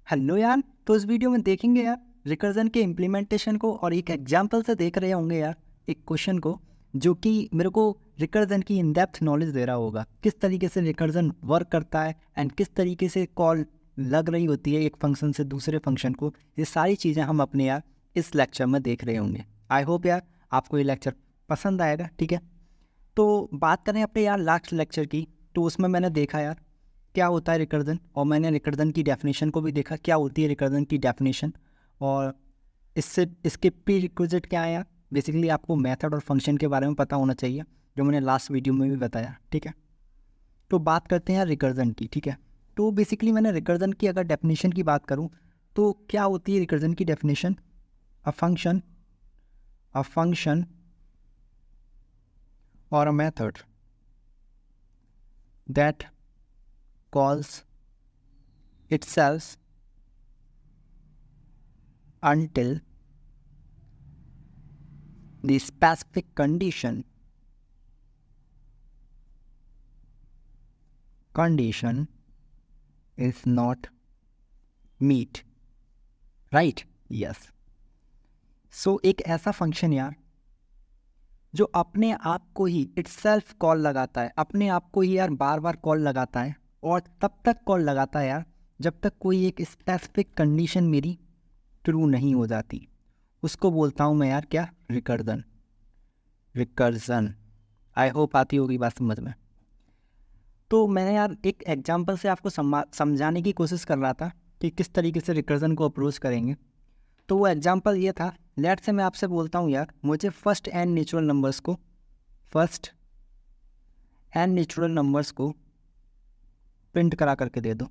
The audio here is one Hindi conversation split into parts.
हेलो यार। तो इस वीडियो में देखेंगे यार रिकर्जन के इम्प्लीमेंटेशन को और एक एग्जांपल से देख रहे होंगे यार एक क्वेश्चन को जो कि मेरे को रिकर्जन की इन डेप्थ नॉलेज दे रहा होगा, किस तरीके से रिकर्जन वर्क करता है एंड किस तरीके से कॉल लग रही होती है एक फंक्शन से दूसरे फंक्शन को। ये सारी चीज़ें हम अपने यार इस लेक्चर में देख रहे होंगे। आई होप यार आपको ये लेक्चर पसंद आएगा। ठीक है, तो बात करें अपने यार लास्ट लेक्चर की, तो उसमें मैंने देखा यार क्या होता है रिकर्जन, और मैंने रिकर्जन की डेफिनेशन को भी देखा क्या होती है रिकर्जन की डेफिनेशन, और इससे इसके प्री रिक्विजिट क्या है यार। बेसिकली आपको मेथड और फंक्शन के बारे में पता होना चाहिए, जो मैंने लास्ट वीडियो में भी बताया। ठीक है, तो बात करते हैं यार रिकर्जन की। ठीक है, तो बेसिकली मैंने रिकर्जन की अगर डेफिनेशन की बात करूँ तो क्या होती है रिकर्जन की डेफिनेशन। अ फंक्शन और a method that calls itself until the specific condition is not meet, right? Yes. So एक ऐसा फंक्शन यार जो अपने आप को ही इटसेल्फ कॉल लगाता है, अपने आप को ही यार बार बार कॉल लगाता है, और तब तक कॉल लगाता है यार जब तक कोई एक स्पेसिफिक कंडीशन मेरी ट्रू नहीं हो जाती। उसको बोलता हूँ मैं यार क्या, रिकर्जन। आई होप आती होगी बात समझ में। तो मैंने यार एक एग्जांपल से आपको समझाने की कोशिश कर रहा था कि किस तरीके से रिकर्जन को अप्रोच करेंगे। तो वो एग्जांपल ये था, लेट से मैं आपसे बोलता हूँ यार मुझे फर्स्ट एन नेचुरल नंबर्स को प्रिंट करा करके दे दो।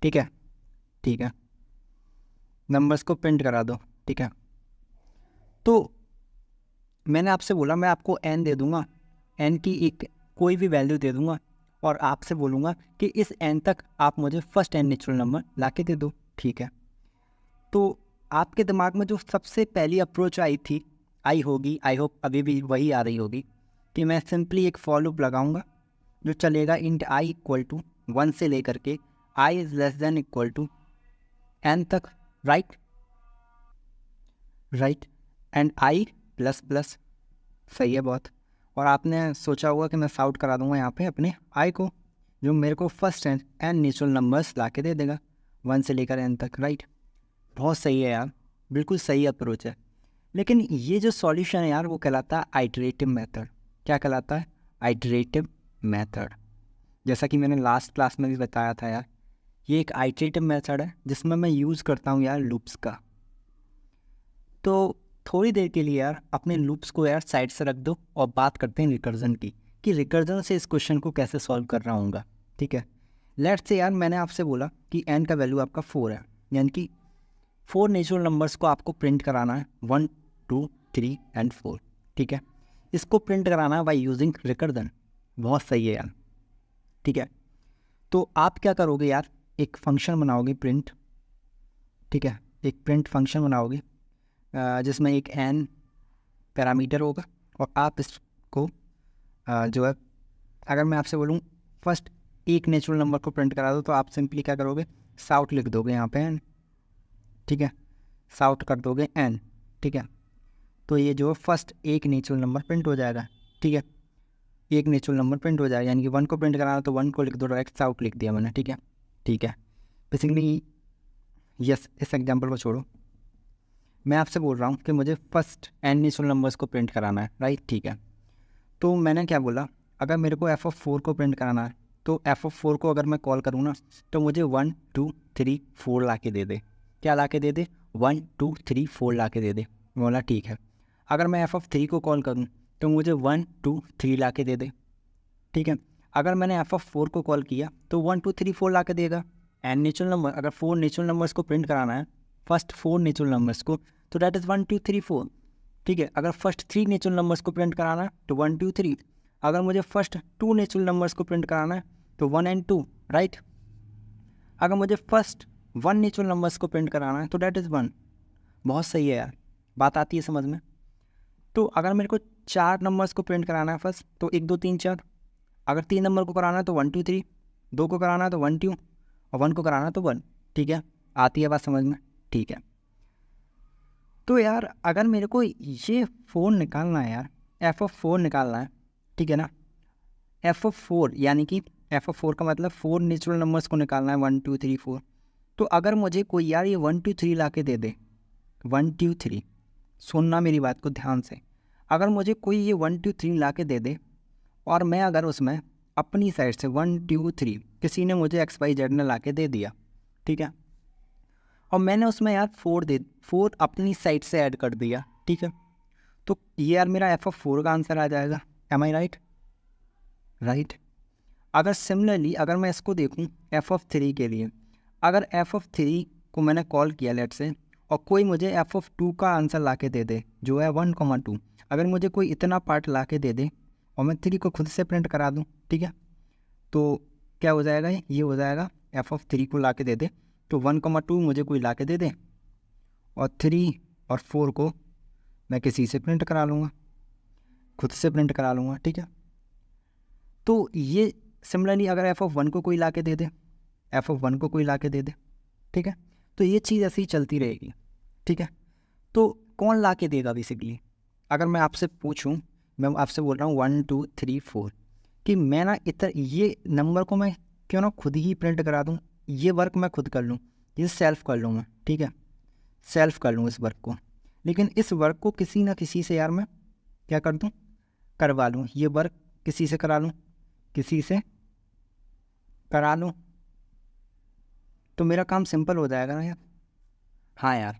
ठीक है, ठीक है, नंबर्स को प्रिंट करा दो। ठीक है, तो मैंने आपसे बोला मैं आपको एन दे दूंगा, एन की एक कोई भी वैल्यू दे दूंगा, और आपसे बोलूँगा कि इस एन तक आप मुझे फर्स्ट एन नेचुरल नंबर ला के दे दो। ठीक है, तो आपके दिमाग में जो सबसे पहली अप्रोच आई होगी, आई होप अभी भी वही आ रही होगी, कि मैं सिंपली एक फॉर लूप लगाऊंगा जो चलेगा इंट आई इक्वल टू 1 से लेकर के i is less than equal to n तक। Right, and i plus plus. सही है बहुत। और आपने सोचा होगा कि मैं साउट करा दूंगा यहाँ पे अपने आई को, जो मेरे को फर्स्ट एन नेचुरल नंबर्स ला के दे देगा 1 से लेकर एन तक। राइट, बहुत सही है यार, बिल्कुल सही अप्रोच है। लेकिन ये जो सॉल्यूशन है यार वो कहलाता है आइटरेटिव मेथड। क्या कहलाता है? Iterative method. जैसा कि मैंने लास्ट क्लास में भी बताया था यार, ये एक आइटरेटिव मेथड है जिसमें मैं यूज़ करता हूँ यार लूप्स का। तो थोड़ी देर के लिए यार अपने लूप्स को यार साइड से रख दो और बात करते हैं रिकर्जन की, कि रिकर्जन से इस क्वेश्चन को कैसे सॉल्व कर रहा हूँगा। ठीक है, लेट्स से यार मैंने आपसे बोला कि एन का वैल्यू आपका 4 है, यानी कि 4 नेचुरल नंबर्स को आपको प्रिंट कराना है, 1 2 3 एंड 4। ठीक है, इसको प्रिंट कराना है बाई यूजिंग रिकर्जन। बहुत सही है यार। ठीक है, तो आप क्या करोगे यार, एक फंक्शन बनाओगे प्रिंट। ठीक है, एक प्रिंट फंक्शन बनाओगे जिसमें एक एन पैरामीटर होगा, और आप इसको जो है, अगर मैं आपसे बोलूँ फर्स्ट एक नेचुरल नंबर को प्रिंट करा दो, तो आप सिंपली क्या करोगे, साउट लिख दोगे यहाँ पे एन। ठीक है, साउट कर दोगे एन। ठीक है, तो ये जो फर्स्ट एक नेचुरल नंबर प्रिंट हो जाएगा। ठीक है, एक नेचुरल नंबर प्रिंट हो जाएगा, यानी कि 1 को प्रिंट कराना तो 1 को लिख दो, डायरेक्ट साउट लिख दिया मैंने। ठीक है, ठीक है, बेसिकली यस, इस एग्जांपल को छोड़ो, मैं आपसे बोल रहा हूँ कि मुझे फर्स्ट एन नेचुरल नंबर्स को प्रिंट कराना है। राइट, ठीक है, तो मैंने क्या बोला, अगर मेरे को f(4) को प्रिंट कराना है तो f(4) को अगर मैं कॉल करूँ ना, तो मुझे 1 2 3 4 ला के दे दे। क्या ला के दे दे? 1 2 3 4 ला के दे दे। बोला ठीक है। अगर मैं f(3) को कॉल करूँ तो मुझे 1 2 3 ला के दे दे। ठीक है, अगर मैंने f(4) को कॉल किया तो 1 2 3 4 ला के देगा। एन नेचुरल नंबर, अगर 4 नेचुरल नंबर्स को प्रिंट कराना है, फर्स्ट 4 नेचुरल नंबर्स को, तो डैट इज़ 1 2 3 4। ठीक है, अगर फर्स्ट 3 नेचुरल नंबर्स को प्रिंट कराना है तो 1 2 3। अगर मुझे फर्स्ट 2 नेचुरल नंबर्स को प्रिंट कराना है तो 1 एंड 2। राइट, अगर मुझे फर्स्ट 1 नेचुरल नंबर्स को प्रिंट कराना है तो डैट इज़ 1। बहुत सही है यार, बात आती है समझ में। तो अगर मेरे को 4 नंबर्स को प्रिंट कराना है फर्स्ट, तो 1 2 3 4। अगर 3 नंबर को कराना है तो 1 2 3, 2 को कराना है तो 1 2, और 1 को कराना तो 1, ठीक है। आती है बात समझ में, ठीक है। तो यार अगर मेरे को ये 4 निकालना है यार, f(4) निकालना है, ठीक है ना। f(4) यानी कि f(4) का मतलब 4 नेचुरल नंबर्स को निकालना है, 1 2 3 4। तो अगर मुझे कोई यार ये 1 2 3 ला के दे दे, 1 2 3, सुनना मेरी बात को ध्यान से। अगर मुझे कोई ये 1 2 3 ला के दे दे और मैं अगर उसमें अपनी साइड से 1 2 3 किसी ने मुझे XYZ ने ला के दे दिया, ठीक है, और मैंने उसमें यार 4 अपनी साइड से ऐड कर दिया, ठीक है, तो ये यार मेरा f(4) का आंसर आ जाएगा। एम आई राइट? राइट। अगर सिमिलरली अगर मैं इसको देखूं f(3) के लिए, अगर f(3) को मैंने कॉल किया लेट से, और कोई मुझे f(2) का आंसर ला के दे दे जो है 1,2, अगर मुझे कोई इतना पार्ट ला के दे दे और मैं 3 को खुद से प्रिंट करा दूं, ठीक है, तो क्या हो जाएगा, ये हो जाएगा f(3) को ला के दे दे तो 1,2 मुझे कोई ला के दे दे, और 3 और 4 को मैं किसी से प्रिंट करा लूँगा, खुद से प्रिंट करा लूँगा, ठीक है। तो ये सिमिलरली अगर f(1) को कोई ला के दे दे, f(1) को कोई ला के दे दे, ठीक है, तो ये चीज़ ऐसी ही चलती रहेगी, ठीक है। तो कौन ला के देगा बेसिकली, अगर मैं आपसे पूछूं, मैं आपसे बोल रहा हूँ 1 2 3 4 कि मैं ना ये नंबर को मैं क्यों ना खुद ही प्रिंट करा दूँ, ये वर्क मैं खुद कर लूँ, ये सेल्फ कर लूँ मैं, ठीक है, सेल्फ कर लूँ इस वर्क को। लेकिन इस वर्क को किसी ना किसी से यार मैं क्या कर दूँ, करवा लूँ, ये वर्क किसी से करा लूँ, किसी से करा लूँ, तो मेरा काम सिंपल हो जाएगा ना यार। हाँ यार,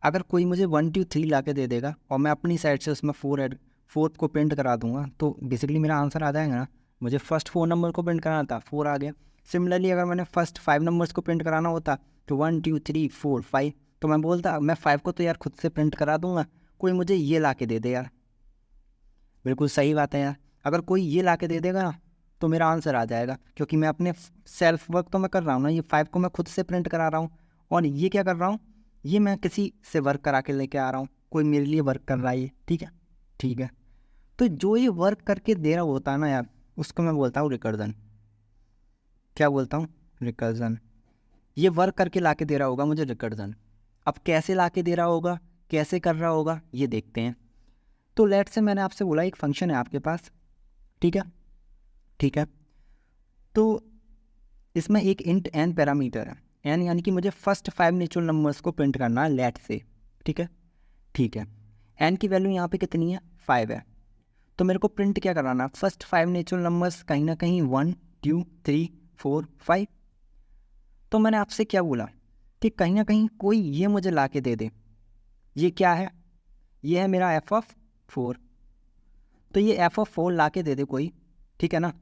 अगर कोई मुझे 1 2 3 ला के दे देगा और मैं अपनी साइड से उसमें 4 को प्रिंट करा दूंगा तो बेसिकली मेरा आंसर आ जाएगा ना। मुझे फर्स्ट 4 नंबर को प्रिंट कराना था, 4 आ गया। सिमिलरली अगर मैंने फर्स्ट 5 नंबर्स को प्रिंट कराना होता तो 1 2 3 4 5, तो मैं बोलता मैं 5 को तो यार खुद से प्रिंट करा दूंगा, कोई मुझे ये ला के दे दे यार। बिल्कुल सही बात है यार, अगर कोई ये ला के दे देगा ना तो मेरा आंसर आ जाएगा, क्योंकि मैं अपने सेल्फ वर्क तो मैं कर रहा हूँ ना, ये 5 को मैं खुद से प्रिंट करा रहा हूँ, और ये क्या कर रहा हूँ, ये मैं किसी से वर्क करा के लेके आ रहा हूँ, कोई मेरे लिए वर्क कर रहा है ये, ठीक है, ठीक है। तो जो ये वर्क करके दे रहा होता है ना यार, उसको मैं बोलता हूँ रिकर्जन। क्या बोलता हूँ? रिकर्जन। ये वर्क करके ला के दे रहा होगा मुझे रिकर्जन। अब कैसे ला के दे रहा होगा, कैसे कर रहा होगा, ये देखते हैं। तो लेट से मैंने आपसे बोला एक फंक्शन है आपके पास, ठीक है, ठीक है, तो इसमें एक इंट n पैरामीटर है, n यानी कि मुझे फर्स्ट 5 नेचुरल नंबर्स को प्रिंट करना है लेट से, ठीक है, ठीक है। n की वैल्यू यहाँ पे कितनी है, 5 है, तो मेरे को प्रिंट क्या कराना है, फर्स्ट 5 नेचुरल नंबर्स कहीं ना कहीं 1 2 3 4 5। तो मैंने आपसे क्या बोला कि कहीं ना कहीं कोई ये मुझे ला के दे दे, ये क्या है, ये है मेरा f(4), तो ये f(4) ला के दे दे कोई, ठीक है ना,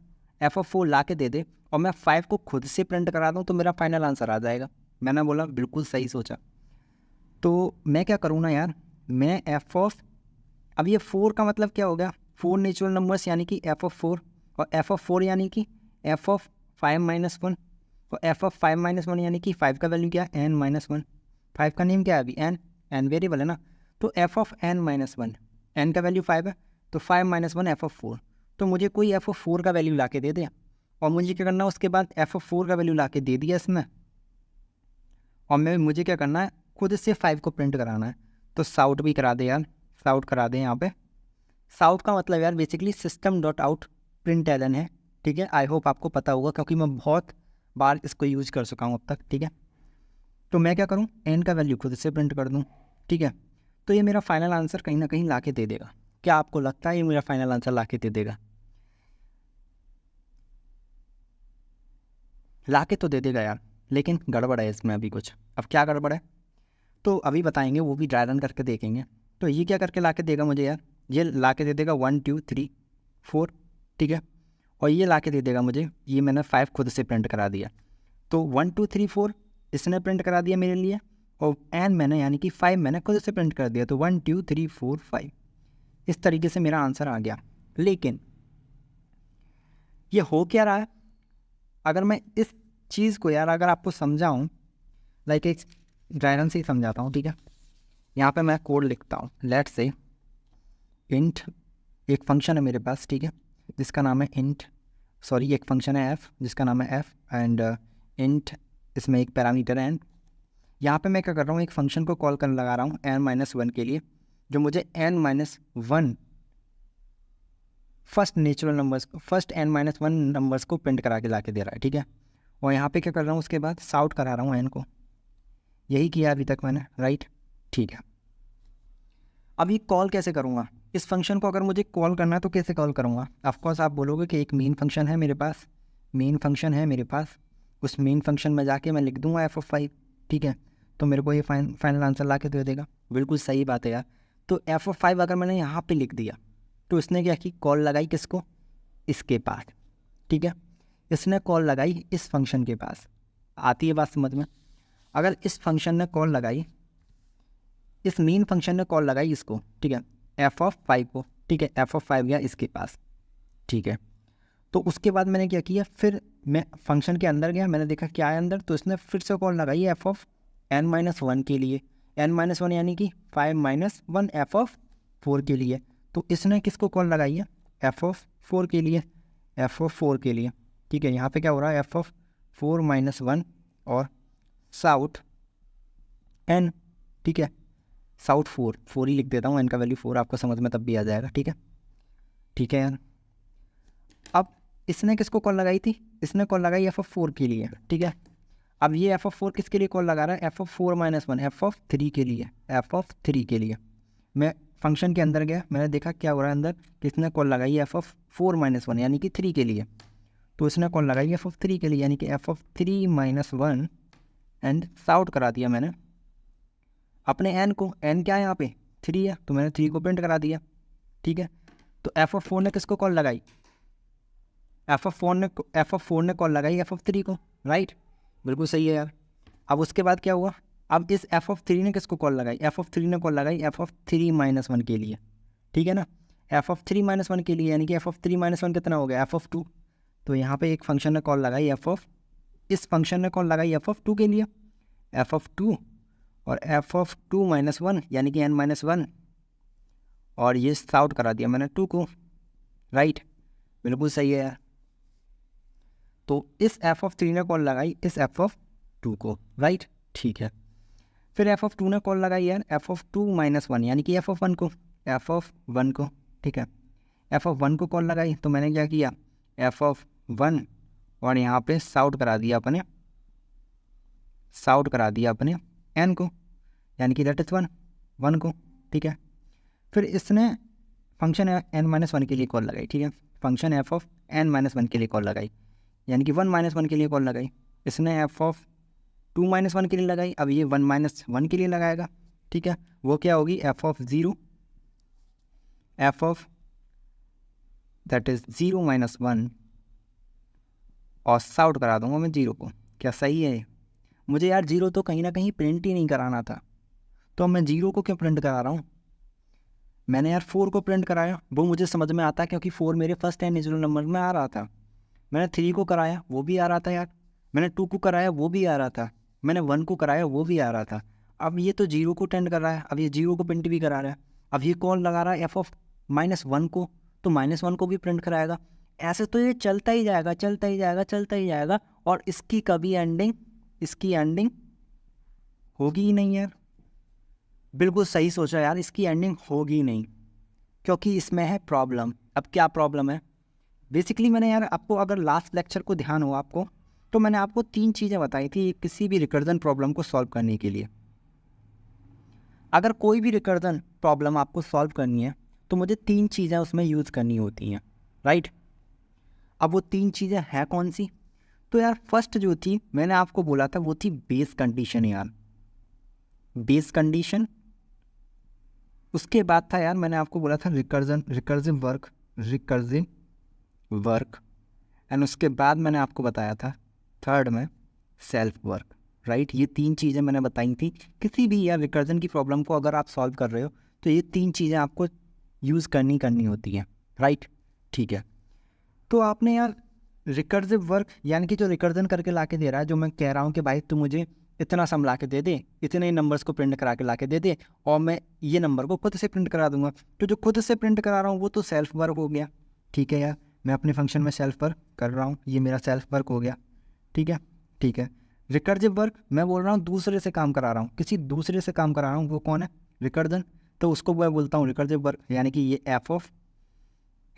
f(4) ला के दे दे और मैं 5 को खुद से प्रिंट करा दूँ तो मेरा फाइनल आंसर आ जाएगा। मैंने बोला बिल्कुल सही सोचा। तो मैं क्या करूँ ना यार, मैं अब ये 4 का मतलब क्या हो गया, 4 नेचुरल नंबर्स यानी कि f(4), और f(4) यानी कि f(5 - 1), और f(5 - 1) यानी कि 5 का वैल्यू क्या है, n-1। 5 का नेम क्या है अभी, n वेरिएबल है ना, तो f(n-1), n का वैल्यू 5 है, तो 5 - 1 f(4), तो मुझे कोई f(4) का वैल्यू ला के दे दे, और मुझे क्या करना है उसके बाद f(4) का वैल्यू ला के दे दिया इसमें, और मुझे क्या करना है, खुद से 5 को प्रिंट कराना है। तो साउट भी करा दे यार, साउट करा दे यहाँ पे। साउट का मतलब यार बेसिकली system.out println है, ठीक है। आई होप आपको पता होगा क्योंकि मैं बहुत बार इसको यूज कर चुका हूँ अब तक, ठीक है। तो मैं क्या करूँ, n का वैल्यू खुद से प्रिंट कर दूँ, ठीक है। तो ये मेरा फाइनल आंसर कहीं ना कहीं ला के दे देगा। क्या आपको लगता है ये मेरा फाइनल आंसर ला के दे देगा? ला के तो दे देगा यार, लेकिन गड़बड़ है इसमें अभी कुछ। अब क्या गड़बड़ है तो अभी बताएंगे, वो भी ड्राई रन करके देखेंगे। तो ये क्या करके ला के देगा मुझे यार, ये ला के दे देगा 1 2 3 4, ठीक है, और ये ला के दे देगा मुझे, ये मैंने 5 खुद से प्रिंट करा दिया, तो 1 2 3 4 इसने प्रिंट करा दिया मेरे लिए, और n मैंने यानी कि 5 मैंने खुद से प्रिंट कर दिया, तो 1 2 3 4 5 इस तरीके से मेरा आंसर आ गया। लेकिन ये हो क्या रहा है, अगर मैं इस चीज़ को यार अगर आपको समझाऊँ, लाइक एक ड्राई रन से ही समझाता हूँ, ठीक है। यहाँ पे मैं कोड लिखता हूँ, लेट से इंट, एक फंक्शन है मेरे पास, ठीक है, जिसका नाम है इंट, सॉरी एक फंक्शन है f जिसका नाम है f, एंड इंट इसमें एक पैरामीटर है n। यहाँ पे मैं क्या कर रहा हूँ, एक फंक्शन को कॉल कर लगा रहा हूँ n-1 के लिए, जो मुझे n-1 first natural numbers, first n-1 numbers को प्रिंट करा के ला के दे रहा है, ठीक है। और यहाँ पे क्या कर रहा हूँ, उसके बाद साउट करा रहा हूँ n को, यही किया अभी तक मैंने, राइट, ठीक है। अब ये कॉल कैसे करूँगा इस फंक्शन को? अगर मुझे कॉल करना है तो कैसे कॉल करूँगा? ऑफकोर्स आप बोलोगे कि एक मेन फंक्शन है मेरे पास, मेन फंक्शन है मेरे पास, उस मेन फंक्शन में जाके मैं लिख दूंगा f(5), ठीक है, तो मेरे को ये फाइनल आंसर ला के दे देगा। बिल्कुल सही बात है यार। तो f(5) अगर मैंने यहाँ पे लिख दिया तो इसने क्या की, कॉल लगाई किसको, इसके पास, ठीक है, इसने कॉल लगाई इस फंक्शन के पास। आती है बात समझ में? अगर इस फंक्शन ने कॉल लगाई, इस मेन फंक्शन ने कॉल लगाई इसको, ठीक है, f(5) को, ठीक है, f(5) गया इसके पास, ठीक है। तो उसके बाद मैंने क्या किया, फिर मैं फंक्शन के अंदर गया, मैंने देखा क्या है अंदर, तो इसने फिर से कॉल लगाई f(n-1) के लिए, n-1 यानी कि 5-1 f(4) के लिए। तो इसने किसको कॉल लगाई है, f(4) के लिए, f(4) के लिए, ठीक है। यहाँ पे क्या हो रहा है, f(4-1) और साउट n, ठीक है, साउट 4 ही लिख देता हूँ, n का वैल्यू 4, आपको समझ में तब भी आ जाएगा, ठीक है, ठीक है यार। अब इसने किसको कॉल लगाई थी, इसने कॉल लगाई f(4) के लिए, ठीक है। अब ये f(4) किसके लिए कॉल लगा रहा है, f(4-1) f(3) के लिए, f(3) के लिए। मैं फंक्शन के अंदर गया, मैंने देखा क्या हो रहा है अंदर, किसने कॉल लगाई f(4-1) यानी कि 3 के लिए। तो इसने कॉल लगाई f(3) के लिए यानी कि f(3-1) एंड साउट करा दिया मैंने अपने n को। n क्या है यहाँ पे, 3 है, तो मैंने 3 को प्रिंट करा दिया, ठीक है। तो f(4) ने किसको कॉल लगाई, f(4) ने कॉल लगाई f(3) को, राइट, बिल्कुल सही है यार। अब उसके बाद क्या हुआ, अब इस f(3) ने किसको कॉल लगाई, f(3) ने कॉल लगाई f(3-1) के लिए, ठीक है ना, f(3-1) के लिए, यानी कि f(3-1) कितना हो गया, f(2). तो यहाँ पे एक फंक्शन ने कॉल लगाई इस फंक्शन ने कॉल लगाई f(2) के लिए, f(2) और f(2-1) यानी कि n-1, और ये साउट करा दिया मैंने 2 को, राइट, बिल्कुल सही है यार। तो इस f(3) ने कॉल लगाई इस f(2) को, राइट, ठीक है। फिर f(2) ने कॉल लगाई यार f(2-1) यानी कि f(1) को, ठीक है, f(1) को कॉल लगाई। तो मैंने क्या किया, f(1) और यहाँ पे साउट करा दिया अपने n को, यानी कि दैट इज 1 को, ठीक है। फिर इसने फंक्शन n-1 के लिए कॉल लगाई, ठीक है, फंक्शन f(n-1) के लिए कॉल लगाई, यानी कि 1-1 के लिए कॉल लगाई। इसने f(2-1) के लिए लगाई, अब ये 1-1 के लिए लगाएगा, ठीक है। वो क्या होगी, f(0) दैट इज 0-1 और साउट करा दूंगा मैं 0 को। क्या सही है? मुझे यार 0 तो कहीं ना कहीं प्रिंट ही नहीं कराना था, तो मैं 0 को क्यों प्रिंट करा रहा हूँ? मैंने यार 4 को प्रिंट कराया, वो मुझे समझ में आता है क्योंकि 4 मेरे फर्स्ट एंड नेचुरल नंबर में आ रहा था। मैंने 3 को कराया, वो भी आ रहा था यार। मैंने 2 को कराया, वो भी आ रहा था। मैंने 1 को कराया, वो भी आ रहा था। अब ये तो 0 को प्रिंट कर रहा है, अब ये 0 को प्रिंट भी करा रहा है। अब ये कॉल लगा रहा है f(-1) को, तो -1 को भी प्रिंट कराएगा। ऐसे तो ये चलता ही जाएगा, और इसकी एंडिंग होगी ही नहीं यार। बिल्कुल सही सोचा यार, इसकी एंडिंग होगी नहीं, क्योंकि इसमें है प्रॉब्लम। अब क्या प्रॉब्लम है? बेसिकली मैंने यार आपको, अगर लास्ट लेक्चर को ध्यान हो आपको, तो मैंने आपको 3 चीज़ें बताई थी किसी भी रिकर्जन प्रॉब्लम को सॉल्व करने के लिए। अगर कोई भी रिकर्जन प्रॉब्लम आपको सॉल्व करनी है तो मुझे 3 चीज़ें उसमें यूज़ करनी होती हैं, राइट। अब वो 3 चीज़ें हैं कौन सी? तो यार फर्स्ट जो थी, मैंने आपको बोला था, वो थी बेस कंडीशन यार, बेस कंडीशन। उसके बाद था यार, मैंने आपको बोला था रिकर्सिव वर्क, एंड उसके बाद मैंने आपको बताया था थर्ड में सेल्फ वर्क, राइट। ये 3 चीज़ें मैंने बताई थी। किसी भी यार रिकर्जन की प्रॉब्लम को अगर आप सॉल्व कर रहे हो तो ये 3 चीज़ें आपको यूज़ करनी होती हैं, राइट, ठीक है। तो आपने यार रिकर्सिव वर्क, यानी कि जो रिकर्जन करके ला के दे रहा है, जो मैं कह रहा हूँ कि भाई तू मुझे इतना सम ला के दे दे, इतने ही नंबर्स को प्रिंट करा के ला के दे दे, और मैं ये नंबर को खुद से प्रिंट करा दूंगा। तो जो खुद से प्रिंट करा रहा हूँ वो तो सेल्फ वर्क हो गया, ठीक है यार। मैं अपने फंक्शन में सेल्फ वर्क कर रहा हूँ, ये मेरा सेल्फ वर्क हो गया, ठीक है। रिकर्सिव वर्क मैं बोल रहा हूँ दूसरे से काम करा रहा हूँ, किसी दूसरे से काम करा रहा हूँ, वो कौन है? रिकर्जन। तो उसको मैं बोलता हूँ रिकर्सिव वर्क, यानी कि ये एफ ऑफ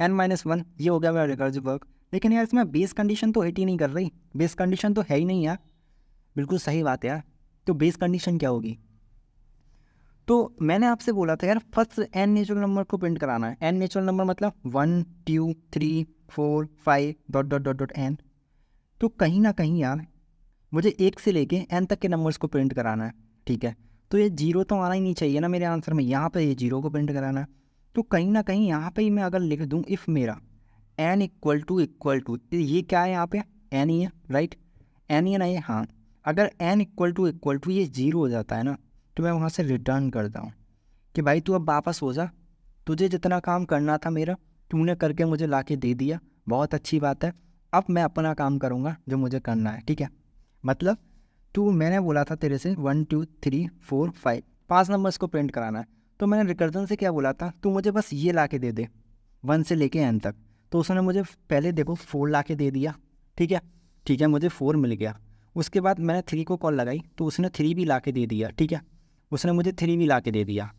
n-1 ये हो गया मेरा रिकर्सिव वर्क। लेकिन यार इसमें बेस कंडीशन तो हिट ही नहीं कर रही, बेस कंडीशन तो है ही नहीं यार। बिल्कुल सही बात है यार, तो बेस कंडीशन क्या होगी? तो मैंने आपसे बोला था यार फर्स्ट n नेचुरल नंबर को प्रिंट कराना है। n नेचुरल नंबर मतलब 1 2 3 4 5 dot dot dot dot n। तो कहीं ना कहीं यार मुझे 1 से लेके n तक के नंबर्स को प्रिंट कराना है, ठीक है। तो ये जीरो तो आना ही नहीं चाहिए ना मेरे आंसर में, यहाँ पे ये जीरो को प्रिंट कराना है। तो कहीं ना कहीं यहाँ पे ही मैं अगर लिख दूँ इफ़ मेरा n इक्वल टू ये क्या है यहाँ पे? n ही है, राइट? n ही है ना ये, हाँ। अगर n इक्वल टू ये जीरो हो जाता है ना, तो मैं वहाँ से रिटर्न करता हूँ कि भाई तू अब वापस हो जा, तुझे जितना काम करना था मेरा तूने करके मुझे ला के दे दिया, बहुत अच्छी बात है। अब मैं अपना काम करूँगा जो मुझे करना है, ठीक है। मतलब तू, मैंने बोला था तेरे से 1 2 3 4 5 5 नंबर्स को प्रिंट कराना है, तो मैंने रिकर्जन से क्या बोला था, तू मुझे बस ये ला के दे दे 1 से लेके n तक। तो उसने मुझे पहले देखो 4 ला के दे दिया, ठीक है, ठीक है, मुझे 4 मिल गया। उसके बाद मैंने 3 को कॉल लगाई तो उसने 3 भी ला के दे दिया, ठीक है, उसने मुझे 3 भी ला के दे दिया।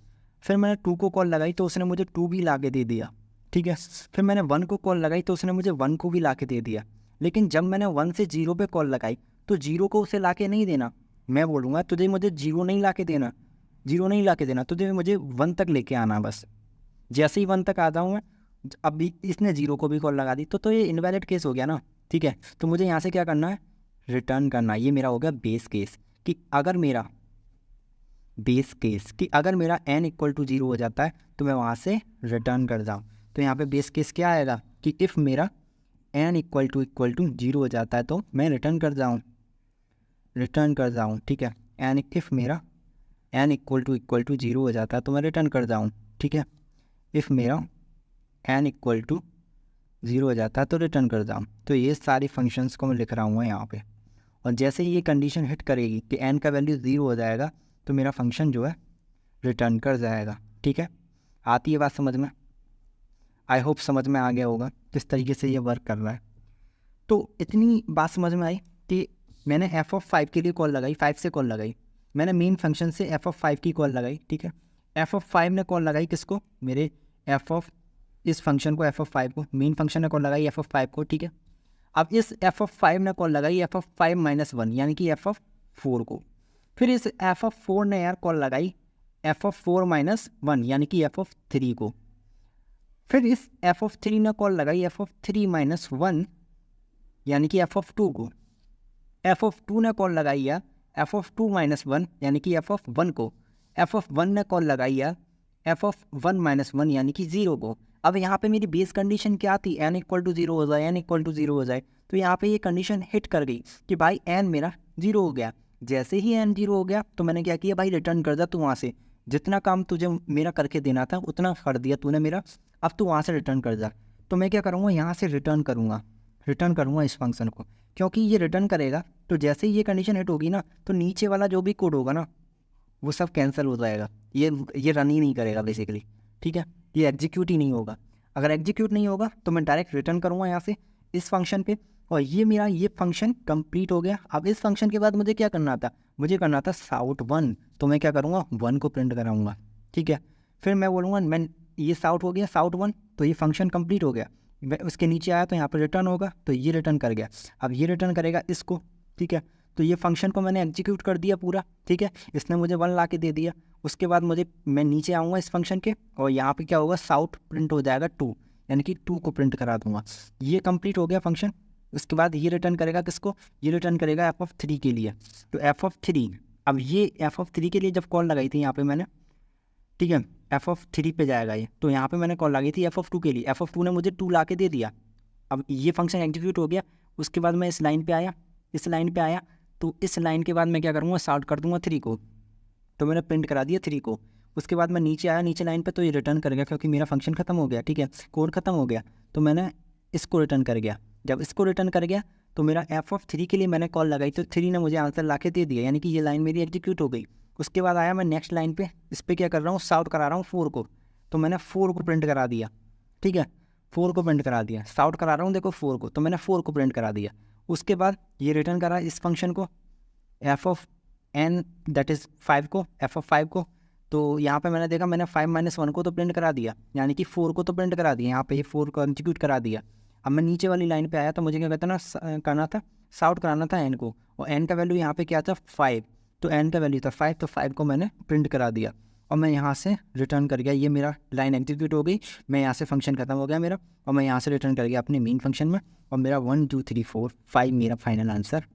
फिर मैंने 2 को कॉल लगाई तो उसने मुझे 2 भी ला के दे दिया, ठीक है। फिर मैंने 1 को कॉल लगाई तो उसने मुझे 1 को भी ला के दे दिया। लेकिन जब मैंने 1 से 0 पे कॉल लगाई तो 0 को उसे ला के नहीं देना, मैं बोलूँगा तुझे मुझे 0 नहीं ला के देना, 0 नहीं ला के देना, तुझे मुझे 1 तक लेके आना बस। जैसे ही 1 तक आता हूँ मैं, अभी इसने 0 को भी कॉल लगा दी तो ये इनवैलिड केस हो गया ना, ठीक है। तो मुझे यहाँ से क्या करना है, रिटर्न करना है। ये मेरा हो गया बेस केस कि अगर मेरा n इक्वल टू 0 हो जाता है तो मैं वहाँ से रिटर्न कर जाऊँ। तो यहाँ पे बेस केस क्या आएगा कि इफ़ मेरा n इक्वल टू 0 हो जाता है तो मैं रिटर्न कर जाऊँ, ठीक है। इफ़ मेरा n इक्वल टू 0 हो जाता है तो मैं रिटर्न कर जाऊँ, ठीक है। इफ़ मेरा n इक्वल टू 0 हो जाता है तो रिटर्न कर जाऊँ। तो ये सारी फंक्शंस को मैं लिख रहा हूँ यहाँ पे, और जैसे ही ये कंडीशन हिट करेगी कि n का वैल्यू 0 हो जाएगा तो मेरा फंक्शन जो है रिटर्न कर जाएगा, ठीक है। आती है बात समझ में? आई होप समझ में आ गया होगा किस तरीके से ये वर्क कर रहा है। तो इतनी बात समझ में आई कि मैंने f(5) के लिए कॉल लगाई, 5 से कॉल लगाई, मैंने मेन फंक्शन से f(5) की कॉल लगाई, ठीक है। f(5) ने कॉल लगाई किसको, मेरे इस फंक्शन को, f(5) को, मेन फंक्शन ने कॉल लगाई f(5) को, ठीक है। अब इस f(5) ने कॉल लगाई f(5-1) यानी कि f(4) को। फिर इस f(4) ने यार कॉल लगाई f(4-1) यानी कि f(3) को। फिर इस f(3) ने कॉल लगाई f(3-1) यानी कि f(2) को। f(2) ने कॉल लगाई है f(2-1) यानी कि f(1) को। f(1) ने कॉल लगाई है f(1-1) यानी कि 0 को। अब यहाँ पे मेरी बेस कंडीशन क्या थी, n इक्वल टू 0 हो जाए, n इक्वल टू 0 हो जाए। तो यहाँ पे ये कंडीशन हिट कर गई कि भाई n मेरा 0 हो गया। जैसे ही n 0 हो गया तो मैंने क्या किया, भाई रिटर्न कर दिया तू वहाँ से, जितना काम तुझे मेरा करके देना था उतना कर दिया तूने मेरा, अब तू वहाँ से रिटर्न कर जा। तो मैं क्या करूँगा, यहाँ से रिटर्न करूँगा इस फंक्शन को, क्योंकि ये रिटर्न करेगा तो जैसे ही ये कंडीशन हिट होगी ना तो नीचे वाला जो भी कोड होगा ना वो सब कैंसिल हो जाएगा, ये रन ही नहीं करेगा बेसिकली, ठीक है। ये एग्जीक्यूट ही नहीं होगा। अगर एग्जीक्यूट नहीं होगा तो मैं डायरेक्ट रिटर्न करूँगा यहाँ से इस फंक्शन पे, और ये मेरा ये फंक्शन कंप्लीट हो गया। अब इस फंक्शन के बाद मुझे क्या करना था, मुझे करना था shout1, तो मैं क्या करूँगा 1 को प्रिंट कराऊँगा, ठीक है। फिर मैं बोलूँगा मैं ये shout हो गया shout1, तो ये फंक्शन कंप्लीट हो गया। मैं उसके नीचे आया तो यहाँ पर रिटर्न होगा, तो ये रिटर्न कर गया। अब ये रिटर्न करेगा इसको, ठीक है। तो ये फंक्शन को मैंने एग्जीक्यूट कर दिया पूरा, ठीक है। इसने मुझे 1 ला के दे दिया। उसके बाद मैं नीचे आऊँगा इस फंक्शन के, और यहाँ पे क्या होगा, साउट प्रिंट हो जाएगा 2, यानी कि 2 को प्रिंट करा दूंगा। ये कंप्लीट हो गया फंक्शन। उसके बाद ये रिटर्न करेगा किसको, ये रिटर्न करेगा f(3) के लिए। तो f(3), अब ये f(3) के लिए जब कॉल लगाई थी यहाँ पे मैंने, ठीक है, f(3) पे जाएगा ये। तो यहाँ पे मैंने कॉल लगाई थी f(2) के लिए, f(2) ने मुझे 2 ला के दे दिया। अब ये फंक्शन एग्जीक्यूट हो गया। उसके बाद मैं इस लाइन पे आया, तो इस लाइन के बाद मैं क्या करूँगा, सॉर्ट कर दूंगा 3 को, तो मैंने प्रिंट करा दिया 3 को। उसके बाद मैं नीचे आया, नीचे लाइन पे, तो ये रिटर्न कर गया क्योंकि मेरा फंक्शन खत्म हो गया, ठीक है, कोड खत्म हो गया। तो मैंने इसको रिटर्न कर गया। जब इसको रिटर्न कर गया तो मेरा f(3) के लिए मैंने कॉल लगाई तो 3 ने मुझे आंसर ला के दे दिया, यानी कि ये लाइन मेरी एग्जीक्यूट हो गई। उसके बाद आया मैं नेक्स्ट लाइन पे, इस पर क्या कर रहा हूँ, सॉर्ट करा रहा हूँ 4 को, तो मैंने 4 को प्रिंट करा दिया, ठीक है, 4 को प्रिंट करा दिया। सॉर्ट करा रहा हूँ देखो 4 को, तो मैंने 4 को प्रिंट करा दिया। उसके बाद ये रिटर्न करा इस फंक्शन को, F of N that is 5 को, एफ ऑफ 5 को। तो यहाँ पे मैंने देखा, मैंने 5 - 1 को तो प्रिंट करा दिया, यानी कि 4 को तो प्रिंट करा दिया, यहाँ पे ये 4 को एग्जीक्यूट करा दिया। अब मैं नीचे वाली लाइन पे आया तो मुझे क्या कहता ना, करना था, साउट कराना था एन को, और एन का वैल्यू यहाँ पे क्या था 5, तो एन का वैल्यू था 5, तो 5 को मैंने प्रिंट करा दिया और मैं यहाँ से रिटर्न कर गया। ये मेरा लाइन एग्जीक्यूट हो गई, मैं यहाँ से फंक्शन खत्म हो गया मेरा, और मैं यहाँ से रिटर्न कर गया अपने मेन फंक्शन में, और मेरा 1 2 3 4 5 मेरा फाइनल आंसर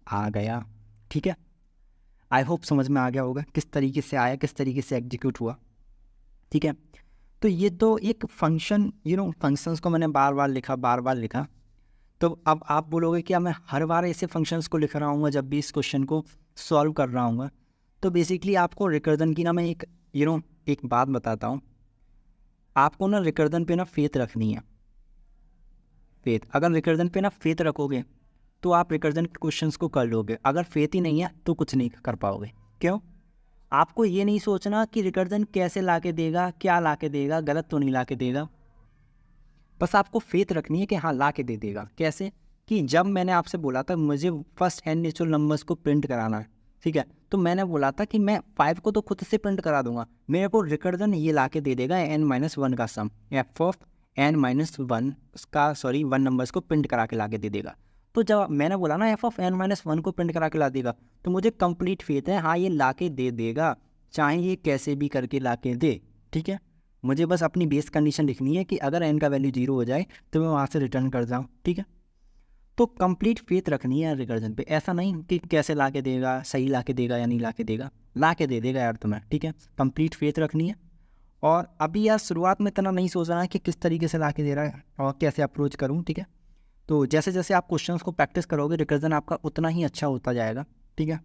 आ गया। ठीक है, आई होप समझ में आ गया होगा किस तरीके से आया, किस तरीके से एग्जीक्यूट हुआ। ठीक है, तो ये तो एक फंक्शन, फंक्शंस को मैंने बार बार लिखा। तो अब आप बोलोगे कि मैं हर बार ऐसे फंक्शंस को लिख रहा हूँ जब भी इस क्वेश्चन को सॉल्व कर रहा हूँ। तो बेसिकली आपको रिकर्जन की ना मैं एक बात बताता हूँ, आपको ना रिकर्जन पे ना फेथ रखनी है। फेथ, अगर रिकर्जन पे ना फेथ रखोगे तो आप रिकर्जन के क्वेश्चंस को कर लोगे, अगर फेथ ही नहीं है तो कुछ नहीं कर पाओगे। क्यों? आपको ये नहीं सोचना कि रिकर्जन कैसे ला के देगा, क्या ला के देगा, गलत तो नहीं ला के देगा, बस आपको फेथ रखनी है कि हाँ ला के दे देगा। कैसे? कि जब मैंने आपसे बोला था मुझे फर्स्ट एन नेचुरल नंबर्स को प्रिंट कराना है, ठीक है, तो मैंने बोला था कि मैं 5 को तो खुद से प्रिंट करा दूंगा, मेरे को रिकर्जन ये ला के दे देगा n-1 का सम, एफ ऑफ n-1 का, सॉरी 1 नंबर्स को प्रिंट करा के ला के दे देगा। तो जब मैंने बोला ना एफ ऑफ n-1 को प्रिंट करा के ला देगा, तो मुझे कंप्लीट फेथ है हाँ ये ला के दे देगा, चाहे ये कैसे भी करके ला के दे। ठीक है, मुझे बस अपनी बेस कंडीशन लिखनी है कि अगर n का वैल्यू 0 हो जाए तो मैं वहाँ से रिटर्न कर जाऊँ। ठीक है, तो कंप्लीट फेथ रखनी है रिकर्जन पे, ऐसा नहीं कि कैसे ला के देगा, सही ला के देगा या नहीं ला के देगा, ला के दे देगा यार तुम्हें। ठीक है, कंप्लीट फेथ रखनी है। और अभी यार शुरुआत में इतना नहीं सोचना है कि किस तरीके से ला के दे रहा है और कैसे अप्रोच करूँ। ठीक है, तो जैसे जैसे आप क्वेश्चंस को प्रैक्टिस करोगे रिकर्जन आपका उतना ही अच्छा होता जाएगा। ठीक है,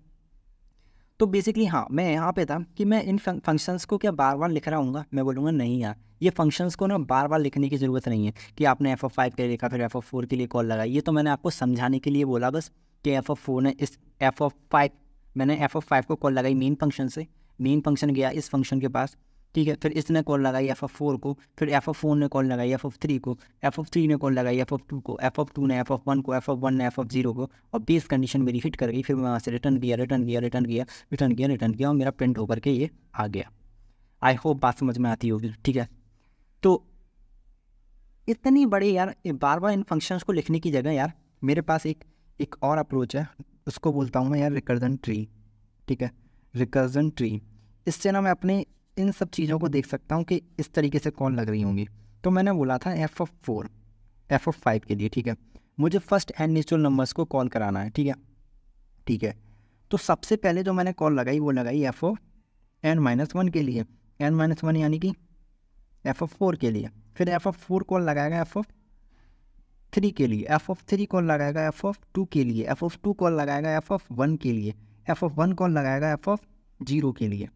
तो बेसिकली हाँ मैं यहाँ पे था कि मैं इन फंक्शंस को क्या बार बार लिख रहा हूँ, मैं बोलूँगा नहीं यार, ये फंक्शंस को ना बार बार लिखने की ज़रूरत नहीं है कि आपने एफ ऑफ 5 के लिए लिखा फिर एफ ऑफ 4 के लिए कॉल लगाई। ये तो मैंने आपको समझाने के लिए बोला बस कि एफ ऑफ 4 ने इस एफ ऑफ 5, मैंने एफ ऑफ 5 को कॉल लगाई मेन फंक्शन से, मेन फंक्शन गया इस फंक्शन के पास। ठीक है, फिर इसने कॉल लगाई एफ ऑफ 4 को, फिर एफ ऑफ 4 ने कॉल लगाई एफ ऑफ 3 को, एफ ऑफ 3 ने कॉल लगाई एफ ऑफ 2 को, एफ ऑफ 2 ने एफ ऑफ 1 को, एफ ऑफ 1 ने एफ ऑफ 0 को, और बेस कंडीशन मेरी हिट कर गई। फिर मैं वहाँ से रिटर्न किया और मेरा प्रिंट होकर के ये आ गया। आई होप बात समझ में आती होगी। ठीक है, तो इतनी बड़ी यार बार बार इन फंक्शंस को लिखने की जगह यार मेरे पास एक और अप्रोच है, उसको बोलता हूँ मैं यार रिकर्जन ट्री। ठीक है, रिकर्जन ट्री, इससे ना मैं अपने इन सब चीज़ों को देख सकता हूँ कि इस तरीके से कौन लग रही होंगी। तो मैंने बोला था एफ ऑफ 4 एफ ऑफ 5 के लिए, ठीक है, मुझे फर्स्ट एन नेचुरल नंबर्स को कॉल कराना है। ठीक है, ठीक है, तो सबसे पहले जो मैंने कॉल लगाई वो लगाई एफ ऑफ n-1 के लिए, n-1 यानी कि एफ ऑफ 4 के लिए। फिर एफ ऑफ 4 कॉल लगाएगा एफ ऑफ 3 के लिए, एफ ऑफ 3 कॉल लगाएगा एफ ऑफ 2 के लिए, एफ ऑफ 2 कॉल लगाएगा एफ ऑफ 1 के लिए, एफ ऑफ 1 कॉल लगाएगा एफ ऑफ 0 के लिए।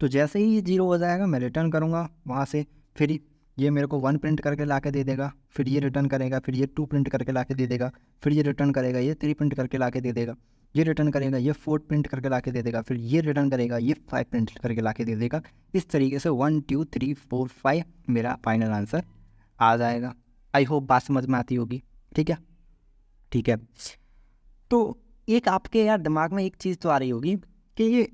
तो जैसे ही ये 0 हो जाएगा मैं रिटर्न करूँगा वहाँ से, फिर ये मेरे को 1 प्रिंट करके ला के दे देगा, फिर ये रिटर्न करेगा, फिर ये 2 प्रिंट करके ला के दे देगा, फिर ये रिटर्न करेगा, ये 3 प्रिंट करके ला के दे देगा, ये रिटर्न करेगा, ये 4 प्रिंट करके ला के दे देगा, फिर ये रिटर्न करेगा, ये 5 प्रिंट करके ला के दे देगा। इस तरीके से 1 2 3 4 5 मेरा फाइनल आंसर आ जाएगा। आई होप बात समझ में आती होगी। ठीक है, ठीक है, तो एक आपके यार दिमाग में एक चीज़ तो आ रही होगी कि ये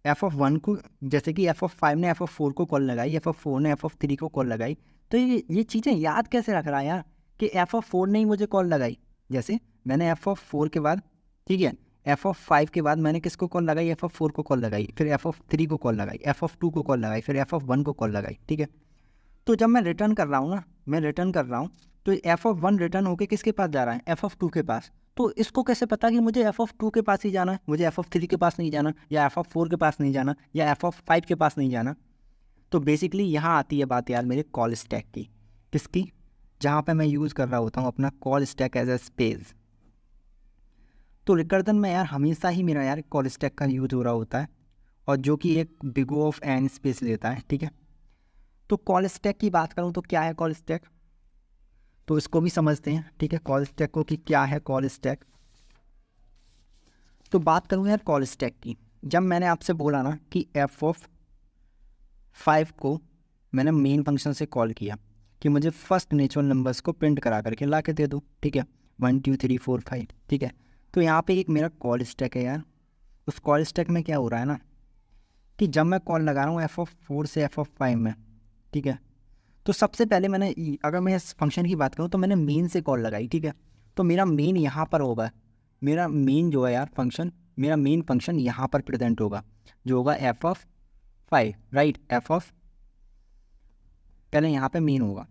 एफ ऑफ 1 को, जैसे कि एफ ऑफ 5 ने एफ ऑफ 4 को कॉल लगाई, एफ ऑफ 4 ने एफ ऑफ 3 को कॉल लगाई, तो ये चीज़ें याद कैसे रख रहा है यार कि एफ ऑफ 4 ने ही मुझे कॉल लगाई। जैसे मैंने एफ ऑफ 4 के बाद, ठीक है, एफ ऑफ 5 के बाद मैंने किसको कॉल लगाई, एफ ऑफ 4 को कॉल लगाई, फिर एफ ऑफ 3 को कॉल लगाई, एफ ऑफ 2 को कॉल लगाई, फिर एफ ऑफ 1 को कॉल लगाई। ठीक है, तो जब मैं रिटर्न कर रहा हूँ ना, मैं रिटर्न कर रहा हूँ तो एफ ऑफ 1 रिटर्न होके किसके पास जा रहा है, एफ ऑफ 2 के पास। तो इसको कैसे पता कि मुझे एफ ऑफ 2 के पास ही जाना है, मुझे एफ ऑफ 3 के पास नहीं जाना, या एफ ऑफ 4 के पास नहीं जाना, या एफ ऑफ 5 के पास नहीं जाना। तो बेसिकली यहाँ आती है बात यार मेरे कॉल स्टैक की, किसकी, जहाँ पे मैं यूज़ कर रहा होता हूँ अपना call stack as a space. तो रिकर्जन में यार हमेशा ही मेरा यार कॉल स्टैक का यूज़ हो रहा होता है, और जो कि एक big O of n space लेता है। ठीक है, तो कॉल स्टैक की बात करूँ तो क्या है कॉल स्टैक, तो इसको भी समझते हैं। ठीक है, कॉल स्टैक को कि क्या है कॉल स्टैक। तो बात करूँ यार कॉल स्टैक की, जब मैंने आपसे बोला ना कि एफ ऑफ 5 को मैंने मेन फंक्शन से कॉल किया कि मुझे फर्स्ट नेचुरल नंबर्स को प्रिंट करा करके ला के दे दो। ठीक है, 1 2 3 4 5। ठीक है, तो यहाँ पे एक मेरा कॉल स्टैक है यार, उस कॉल स्टैक में क्या हो रहा है ना कि जब मैं कॉल लगा रहा हूँ f(4) से f(5) में, ठीक है, तो सबसे पहले मैंने, अगर मैं इस फंक्शन की बात करूँ तो मैंने मेन से कॉल लगाई, ठीक है, तो मेरा मेन यहाँ पर होगा, मेरा मेन जो है यार फंक्शन, मेरा मेन फंक्शन यहाँ पर प्रेजेंट होगा, जो होगा f(5), राइट, पहले यहाँ पे मेन होगा,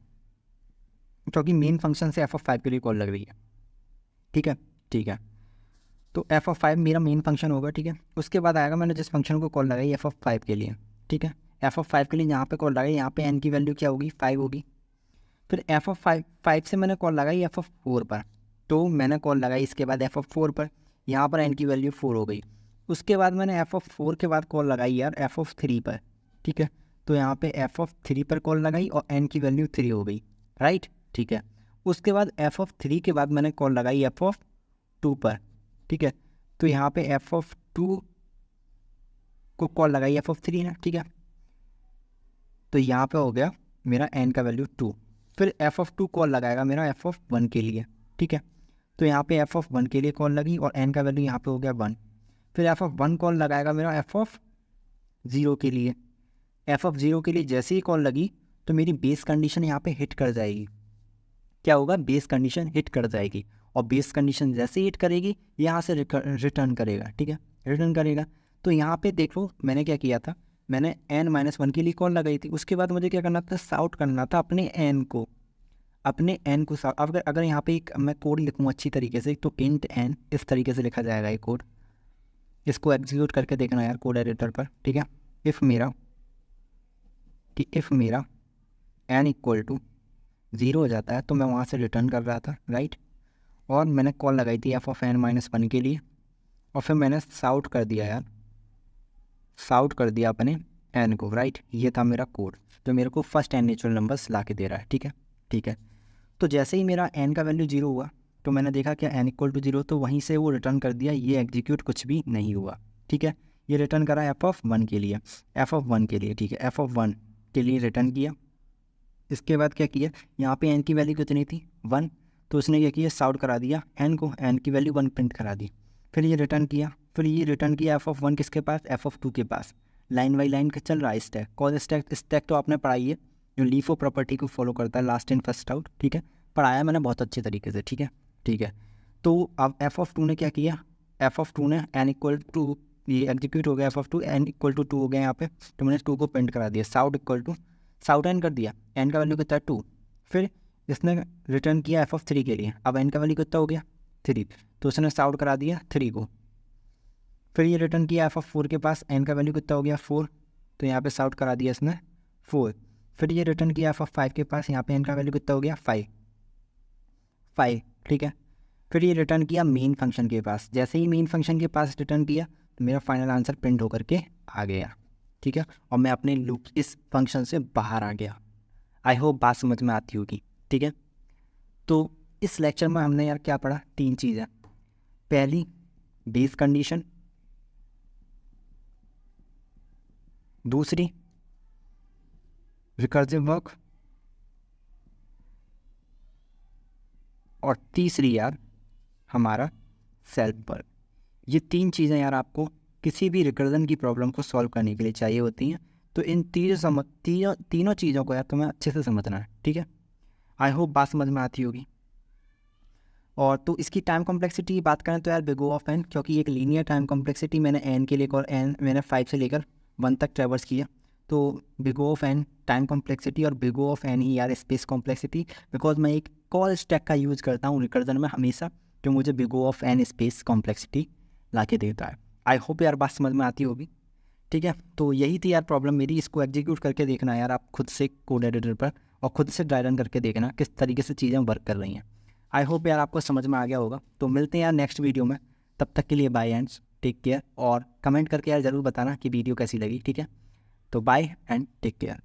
क्योंकि मेन फंक्शन से f(5) के लिए कॉल लग रही है, ठीक है, ठीक है। तो f(5) मेरा मेन फंक्शन होगा, ठीक है। उसके बाद आएगा मैंने जिस फंक्शन को कॉल लगाई f(5) के लिए, ठीक है, f(5) के लिए यहाँ पे कॉल लगाई, यहाँ पे n की वैल्यू क्या होगी, 5 होगी। फिर f(5) से मैंने कॉल लगाई f(4) पर, तो मैंने कॉल लगाई इसके बाद f(4) पर, यहाँ पर n की वैल्यू 4 हो गई। उसके बाद मैंने f(4) के बाद कॉल लगाई यार f(3) पर, ठीक है, तो यहाँ पे f(3) पर कॉल लगाई और n की वैल्यू 3 हो गई, राइट, ठीक है। उसके बाद f(3) के बाद मैंने कॉल लगाई f(2) पर, ठीक है, तो यहाँ पे f(2) को कॉल लगाई f(3) ना, ठीक है, तो यहाँ पे हो गया मेरा n का वैल्यू 2। फिर f(2) कॉल लगाएगा मेरा f(1) के लिए, ठीक है, तो यहाँ पे f(1) के लिए कॉल लगी और n का वैल्यू यहाँ पे हो गया 1। फिर f(1) कॉल लगाएगा मेरा f(0) के लिए, f(0) के लिए जैसे ही कॉल लगी तो मेरी बेस कंडीशन यहाँ पे हिट कर जाएगी। क्या होगा, बेस कंडीशन हिट कर जाएगी, और बेस कंडीशन जैसे ही हिट करेगी यहाँ से रिटर्न करेगा, ठीक है, रिटर्न करेगा। तो यहाँ पे देखो मैंने क्या किया था, मैंने n-1 के लिए कॉल लगाई थी, उसके बाद मुझे क्या करना था, साउट करना था अपने n को, अगर यहाँ पे एक मैं कोड लिखूँ अच्छी तरीके से, तो int n इस तरीके से लिखा जाएगा ये कोड। इसको एग्जीक्यूट करके देखना यार कोड एडिटर पर, ठीक है। इफ़ मेरा n इक्वल टू 0 हो जाता है तो मैं वहाँ से रिटर्न कर रहा था, राइट, और मैंने कॉल लगाई थी f(n-1) के लिए, और फिर मैंने साउट कर दिया यार, साउट कर दिया अपने n को, राइट। ये था मेरा कोड जो मेरे को फर्स्ट n नेचुरल नंबर्स ला के दे रहा है, ठीक है, ठीक है। तो जैसे ही मेरा n का वैल्यू 0 हुआ तो मैंने देखा क्या n इक्वल टू 0, तो वहीं से वो रिटर्न कर दिया, ये एग्जीक्यूट कुछ भी नहीं हुआ, ठीक है। ये रिटर्न करा f(1) के लिए, ठीक है, f(1) के लिए रिटर्न किया। इसके बाद क्या किया, यहाँ पे n की वैल्यू कितनी थी, 1, तो उसने क्या किया, साउट करा दिया n को, n की वैल्यू 1 प्रिंट करा दी। फिर ये रिटर्न किया, f(1) किसके पास, f(2) के पास। लाइन बाई लाइन का चल रहा है स्टैक, कौन स्टैक तो आपने पढ़ाई है, जो लीफो प्रॉपर्टी को फॉलो करता है, लास्ट इन फर्स्ट आउट, ठीक है, पढ़ाया मैंने बहुत अच्छे तरीके से, ठीक है, ठीक है। तो अब f(2) ने क्या किया, f(2) ने n इक्वल टू, ये एग्जीक्यूट हो गया f(2), n इक्वल टू 2 हो गया यहाँ पे, तो मैंने 2 को प्रिंट करा दिया, साउट n कर दिया, n का वैल्यू कितना है 2। फिर इसने रिटर्न किया f(3) के लिए, अब n का वैल्यू कितना हो गया 3, तो उसने साउट करा दिया 3 को। फिर ये रिटर्न किया f(4) के पास, n का वैल्यू कितना हो गया 4, तो यहाँ पे साउट करा दिया इसने 4। फिर ये रिटर्न किया f(5) के पास, यहाँ पे n का वैल्यू कितना हो गया 5, ठीक है। फिर ये रिटर्न किया मेन फंक्शन के पास, जैसे ही मेन फंक्शन के पास रिटर्न किया तो मेरा फाइनल आंसर प्रिंट होकर के आ गया, ठीक है, और मैं अपने लूप इस फंक्शन से बाहर आ गया। आई होप बात समझ में आती होगी, ठीक है। तो इस लेक्चर में हमने यार क्या पढ़ा, 3 चीज़ें। पहली बेस कंडीशन, दूसरी रिकर्सिव वर्क, और तीसरी यार हमारा सेल्फ वर्क। ये 3 चीज़ें यार आपको किसी भी रिकर्जन की प्रॉब्लम को सॉल्व करने के लिए चाहिए होती हैं। तो इन तीनों चीज़ों को यार तुम्हें अच्छे से समझना है, ठीक है। आई होप बात समझ में आती होगी। और तो इसकी टाइम कॉम्प्लेक्सिटी की बात करें तो यार बिग O ऑफ n, क्योंकि एक लीनियर टाइम कॉम्प्लेक्सिटी मैंने n के लिए और n मैंने 5 से लेकर 1 तक ट्रेवर्स किया, तो big O of n time complexity और बिग O ऑफ n ही यार स्पेस कॉम्प्लेक्सिटी, बिकॉज मैं एक कॉल स्टैक का यूज़ करता हूँ रिकर्जन में हमेशा, जो मुझे big O of n space complexity ला के देता है। आई होप यार बात समझ में आती होगी, ठीक है। तो यही थी यार प्रॉब्लम मेरी, इसको एग्जीक्यूट करके देखना यार आप खुद से कोड एडिटर पर, और खुद से ड्राई रन करके देखना किस तरीके से चीज़ें वर्क कर रही हैं। आई होप यार आपको समझ में आ गया होगा। तो मिलते हैं यार नेक्स्ट वीडियो में, तब तक के लिए बाय एंड टेक केयर, और कमेंट करके यार ज़रूर बताना कि वीडियो कैसी लगी, ठीक है। तो बाय एंड टेक केयर।